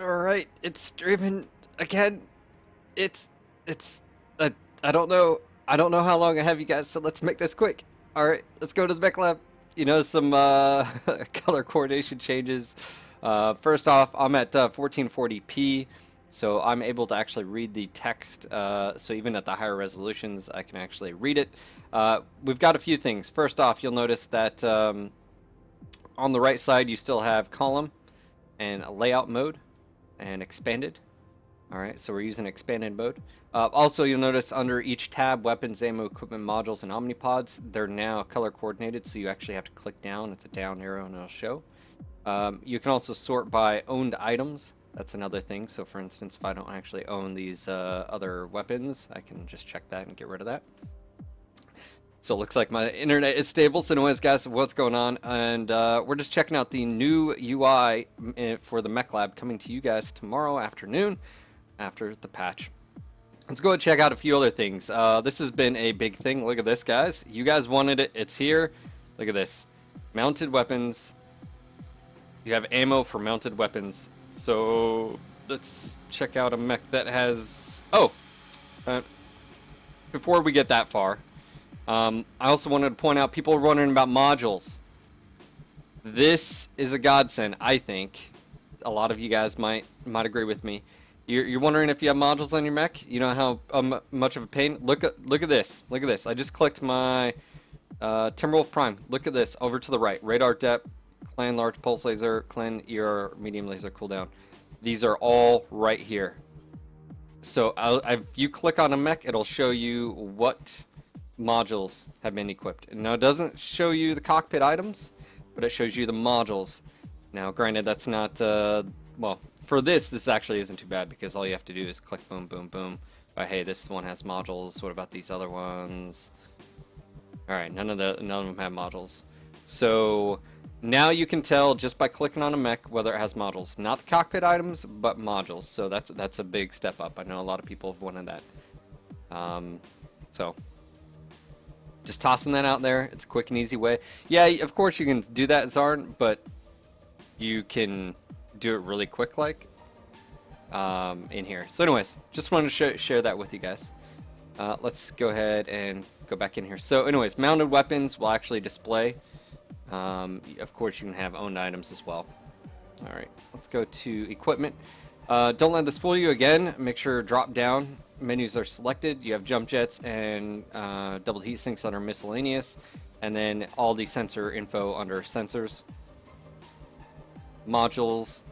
Alright, it's streaming again. It's it's I don't know. I don't know how long I have you guys, so let's make this quick. Alright, let's go to the Mechlab. You know, some color coordination changes. First off, I'm at 1440p, so I'm able to actually read the text. So even at the higher resolutions, I can actually read it. We've got a few things. First off, you'll notice that on the right side, you still have column and layout mode and expanded. Alright, so we're using expanded mode. Also, you'll notice under each tab, weapons, ammo, equipment, modules, and omnipods, they're now color coordinated, so you actually have to click down. It's a down arrow and it'll show. You can also sort by owned items. That's another thing. So for instance, if I don't actually own these other weapons, I can just check that and get rid of that. So it looks like my internet is stable. So anyways, guys, what's going on? And we're just checking out the new UI for the Mechlab coming to you guys tomorrow afternoon after the patch. Let's go and check out a few other things. This has been a big thing. Look at this, guys. You guys wanted it. It's here. Look at this. Mounted weapons. You have ammo for mounted weapons. So let's check out a mech that has... Oh! Before we get that far, I also wanted to point out, people are wondering about modules. This is a godsend, I think. A lot of you guys might agree with me. You're wondering if you have modules on your mech. You know how much of a pain. Look at this. Look at this. I just clicked my Timberwolf Prime. Look at this over to the right. Radar depth, clan large pulse laser, clan ER medium laser cooldown. These are all right here. So if you click on a mech, it'll show you what modules have been equipped. Now it doesn't show you the cockpit items, but it shows you the modules. Now granted, that's not well, for this actually isn't too bad, because all you have to do is click boom boom boom. But hey, this one has modules. What about these other ones? Alright, none of them have modules. So now you can tell just by clicking on a mech whether it has modules. Not the cockpit items, but modules. So that's a big step up. I know a lot of people have wanted that. So just tossing that out there. It's a quick and easy way. Yeah, of course you can do that, Zarn, but you can do it really quick like in here. So anyways, just wanted to share that with you guys. Let's go ahead and go back in here. So anyways, mounted weapons will actually display. Of course you can have owned items as well. Alright, let's go to equipment. Don't let this fool you again. Make sure drop down menus are selected. You have jump jets and double heat sinks under miscellaneous, and then all the sensor info under sensors. Modules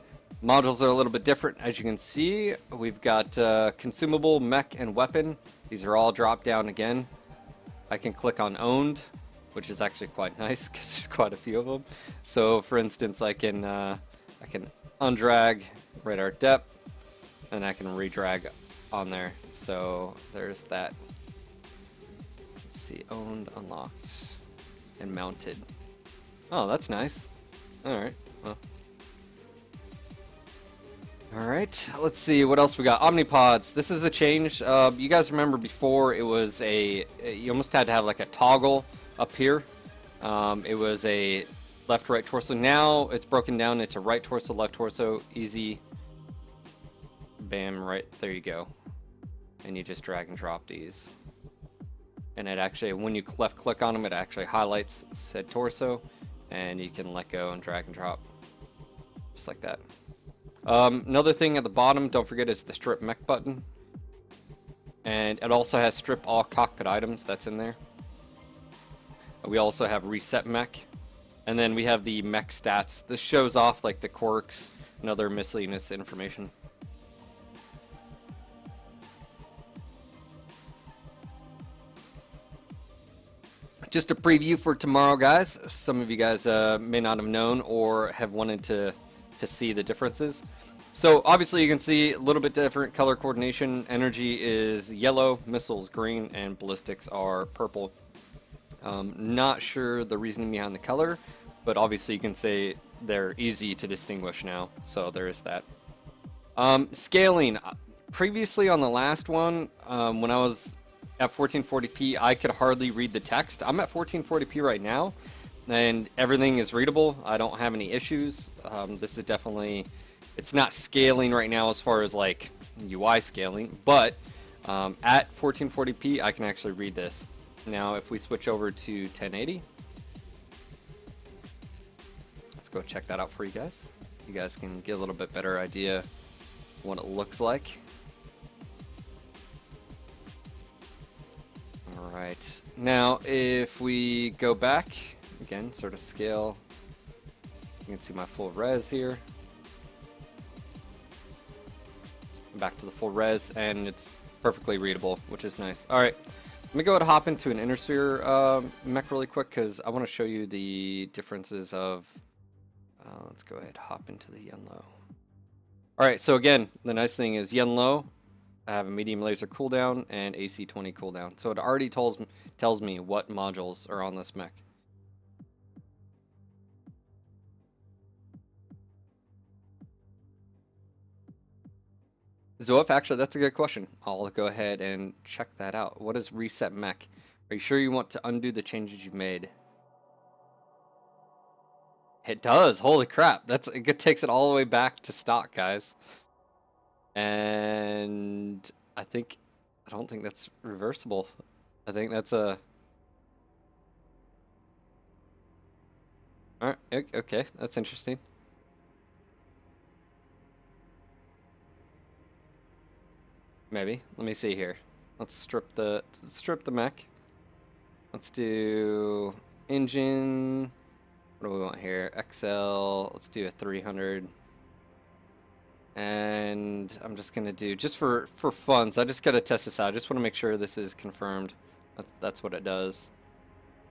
are a little bit different. As you can see, we've got consumable, mech, and weapon. These are all dropped down again. I can click on owned, which is actually quite nice because there's quite a few of them. So for instance, I can undrag radar depth, and I can redrag on there. So there's that. Let's see, owned, unlocked, and mounted. Oh, that's nice. Alright, well. Alright, let's see what else we got. Omnipods. This is a change. You guys remember before it was you almost had to have like a toggle up here. It was a left, right torso. Now it's broken down into right torso, left torso, easy. Bam, right, there you go. And you just drag and drop these. And it actually, when you left click on them, it actually highlights said torso. And you can let go and drag and drop. Just like that. Another thing at the bottom, don't forget, is the strip mech button. And it also has strip all cockpit items, that's in there. We also have reset mech. And then we have the mech stats. This shows off like the quirks and other miscellaneous information. Just a preview for tomorrow, guys. Some of you guys may not have known or have wanted to see the differences. So obviously you can see a little bit different color coordination. Energy is yellow, missiles green, and ballistics are purple. Not sure the reasoning behind the color, but obviously you can say they're easy to distinguish now, so there is that. Scaling. Previously on the last one, when I was at 1440p, I could hardly read the text. I'm at 1440p right now, and everything is readable. I don't have any issues. This is definitely It's not scaling right now as far as like UI scaling, but at 1440p I can actually read this. Now if we switch over to 1080, let's go check that out for you guys. You guys can get a little bit better idea what it looks like. Alright, now if we go back, again, sort of scale, you can see my full res here. Back to the full res, and it's perfectly readable, which is nice. Alright, let me go ahead and hop into an Intersphere mech really quick, because I want to show you the differences of, let's go ahead and hop into the Yenlo. Alright, so again, the nice thing is Yenlo, I have a medium laser cooldown and AC20 cooldown. So it already tells me what modules are on this mech. Zoef, actually, that's a good question. I'll go ahead and check that out. What is reset mech? Are you sure you want to undo the changes you've made? It does. Holy crap. It takes it all the way back to stock, guys. And I don't think that's reversible. I think that's a... Alright, okay, that's interesting. Maybe. Let me see here. Let's strip the mech. Let's do engine. What do we want here? XL. Let's do a 300. And I'm just gonna do, just for fun, so I just gotta test this out. I just want to make sure this is confirmed. That's what it does.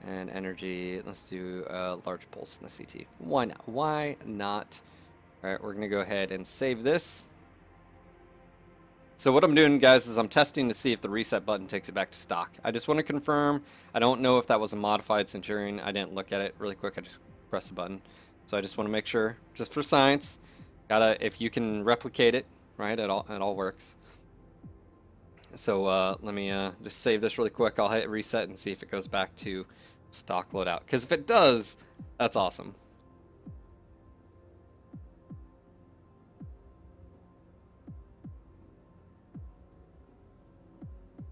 And energy, let's do a large pulse in the CT. Why not? Why not? Alright, we're gonna go ahead and save this. So what I'm doing, guys, is I'm testing to see if the reset button takes it back to stock. I just want to confirm. I don't know if that was a modified Centurion. I didn't look at it really quick. I just pressed the button. So I just want to make sure, just for science. If you can replicate it, right, it all works. So let me just save this really quick. I'll hit reset and see if it goes back to stock loadout. Because if it does, that's awesome.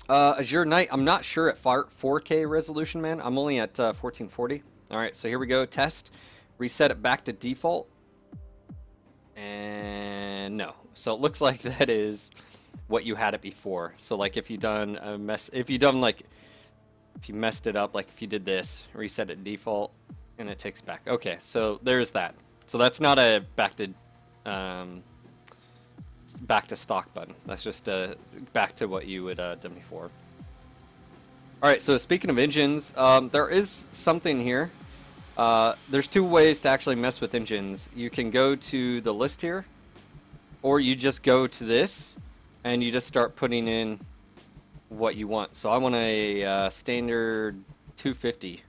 Azure Knight, I'm not sure at 4K resolution, man. I'm only at 1440. Alright, so here we go. Test. Reset it back to default. And no. So it looks like that is what you had it before. So like if you messed it up, like if you did this, reset it default, and it takes back. Okay, so there's that. So that's not a back to stock button. That's just back to what you would done before. Alright, so speaking of engines, there is something here. There's two ways to actually mess with engines. You can go to the list here, or you just go to this and you just start putting in what you want. So I want a standard 250.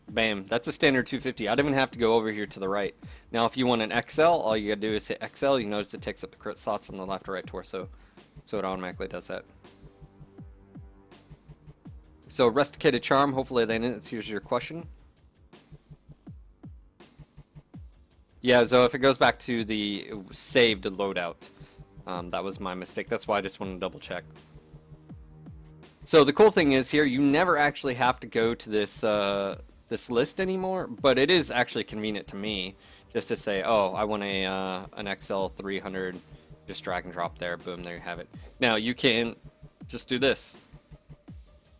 Bam, that's a standard 250. I don't even have to go over here to the right. Now if you want an XL, all you gotta do is hit XL. You notice it takes up the crit slots on the left or right torso, so it automatically does that. So Rusticated Charm, hopefully that answers your question. Yeah, so if it goes back to the saved loadout, that was my mistake. That's why I just wanted to double check. So the cool thing is here, you never actually have to go to this this list anymore, but it is actually convenient to me just to say, oh, I want an XL 300, just drag and drop there, boom, there you have it. Now you can just do this.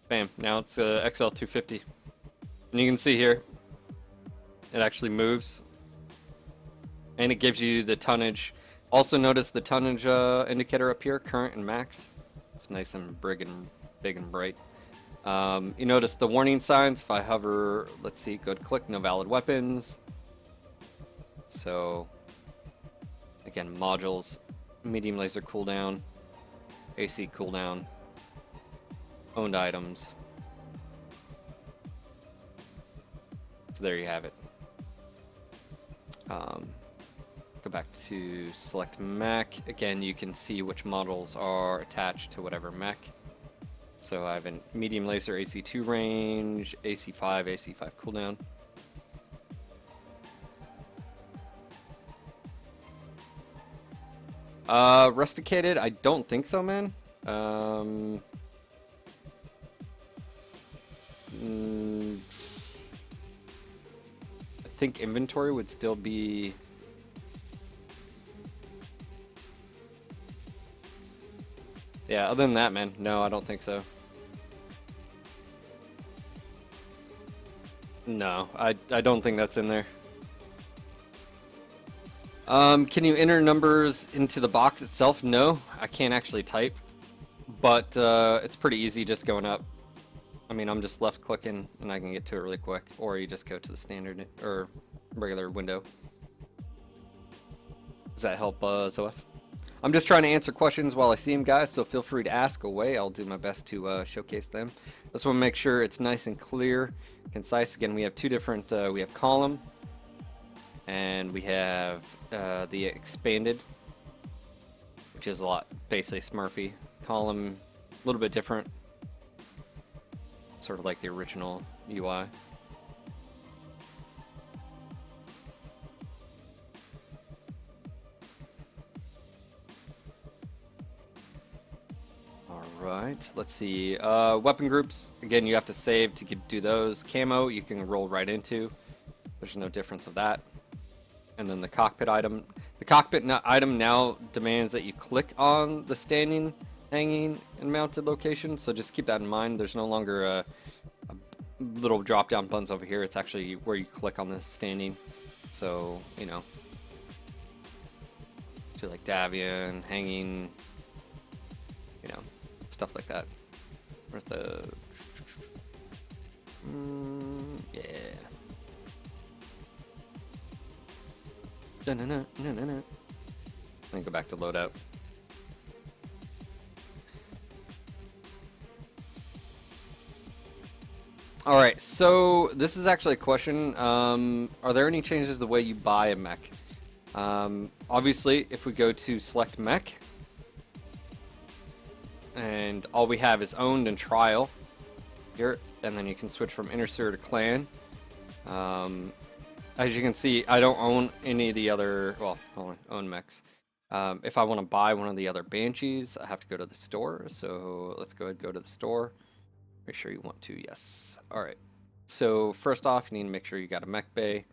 Bam, now it's XL 250. And you can see here, it actually moves. And it gives you the tonnage. Also notice the tonnage indicator up here, current and max. It's nice and big and bright. You notice the warning signs. If I hover, let's see, good click, no valid weapons. So, again, modules, medium laser cooldown, AC cooldown, owned items. So there you have it. Go back to select mech. Again, you can see which models are attached to whatever mech. So I have a medium laser AC2 range, AC5 cooldown. Rusticated? I don't think so, man. Um, mm, I think inventory would still be... Yeah, other than that, man, no, I don't think so. No, I don't think that's in there. Can you enter numbers into the box itself? No, I can't actually type, but it's pretty easy just going up. I mean, I'm just left clicking and I can get to it really quick, or you just go to the standard or regular window. Does that help, Zoef? I'm just trying to answer questions while I see them, guys, so feel free to ask away. I'll do my best to showcase them. Just want to make sure it's nice and clear, concise. Again, we have two different, we have column, and we have the expanded, which is a lot, basically Smurfy. Column, a little bit different, sort of like the original UI. Alright, let's see. Weapon groups, again, you have to save to do those. Camo, you can roll right into. There's no difference of that. And then the cockpit item. The cockpit item now demands that you click on the standing, hanging, and mounted location, so just keep that in mind. There's no longer a little drop-down buttons over here. It's actually where you click on the standing. So, you know, do like Davian, hanging, you know, stuff like that. Where's the... yeah. Then go back to loadout. Alright, so this is actually a question. Are there any changes to the way you buy a mech? Obviously, if we go to select mech, and all we have is owned and trial here, and then you can switch from Interser to clan. As you can see, I don't own any of the other, well, I own mechs. If I want to buy one of the other Banshees, I have to go to the store. So let's go ahead and go to the store. Make sure you want to, yes. Alright, so first off, you need to make sure you got a mech bay.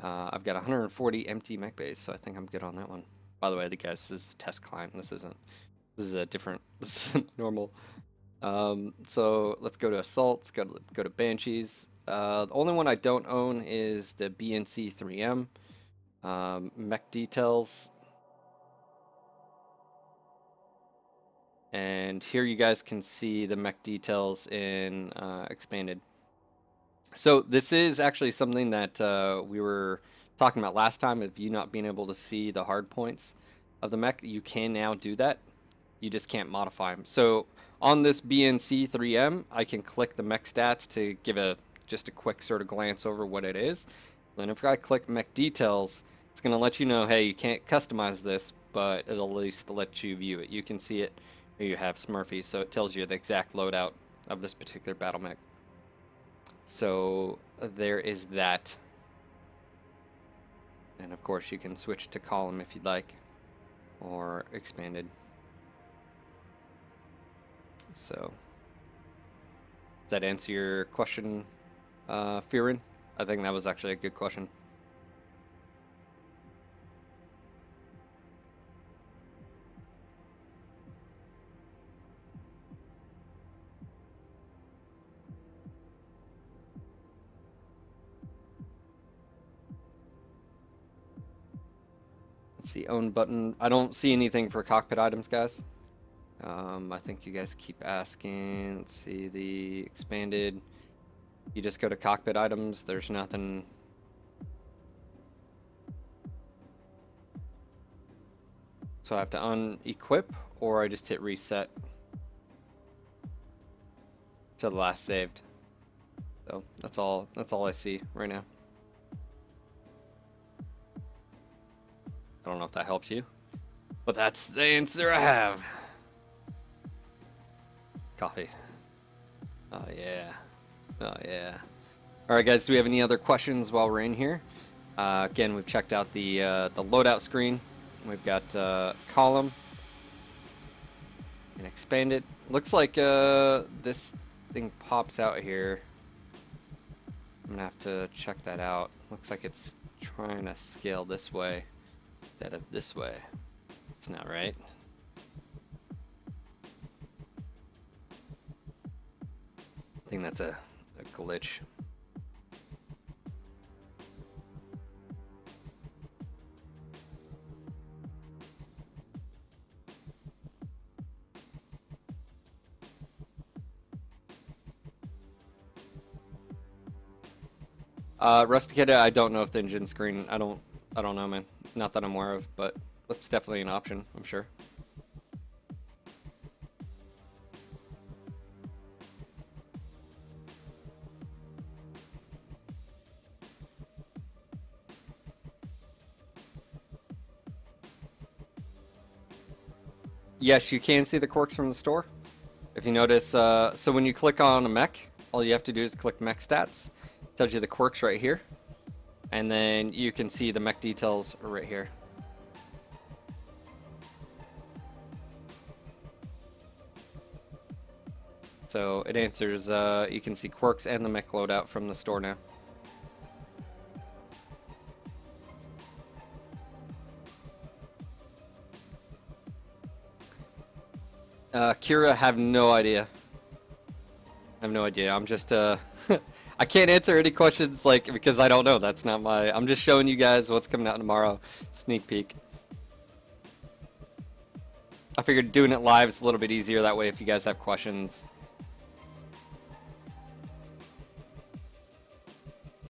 I've got 140 empty mech bays, so I think I'm good on that one. By the way, guys, this is test client. This is a different, this isn't normal. So let's go to assaults, go to Banshees. The only one I don't own is the BNC 3M. Mech details. And here you guys can see the mech details in expanded. So this is actually something that we were talking about last time, of you not being able to see the hard points of the mech. You can now do that. You just can't modify them. So on this BNC 3M, I can click the mech stats to give just a quick sort of glance over what it is. Then if I click mech details, it's going to let you know, hey, you can't customize this, but it'll at least let you view it. You can see it. Here you have Smurfy, so it tells you the exact loadout of this particular battle mech. So there is that. And of course you can switch to column if you'd like, or expanded. So does that answer your question, Fearin? I think that was actually a good question. Let's see, own button. I don't see anything for cockpit items, guys. I think you guys keep asking. Let's see, the expanded. You just go to cockpit items. There's nothing. So I have to unequip, or I just hit reset to the last saved. So that's all I see right now. I don't know if that helps you, but that's the answer I have. Coffee. Oh yeah. Oh yeah. Alright guys, do we have any other questions while we're in here? Again, we've checked out the loadout screen. We've got column and expand it. Looks like this thing pops out here. I'm gonna have to check that out. Looks like it's trying to scale this way instead of this way. It's not right. I think that's a glitch. Rusticated, I don't know if the engine screen, I don't know, man. Not that I'm aware of, but that's definitely an option, I'm sure. Yes, you can see the quirks from the store. If you notice, so when you click on a mech, all you have to do is click mech stats. It tells you the quirks right here. And then you can see the mech details right here. So it answers, you can see quirks and the mech loadout from the store now. Kira, have no idea. I have no idea. I'm just, I can't answer any questions, like, because I don't know. That's not my, I'm just showing you guys what's coming out tomorrow. Sneak peek. I figured doing it live is a little bit easier. That way, if you guys have questions,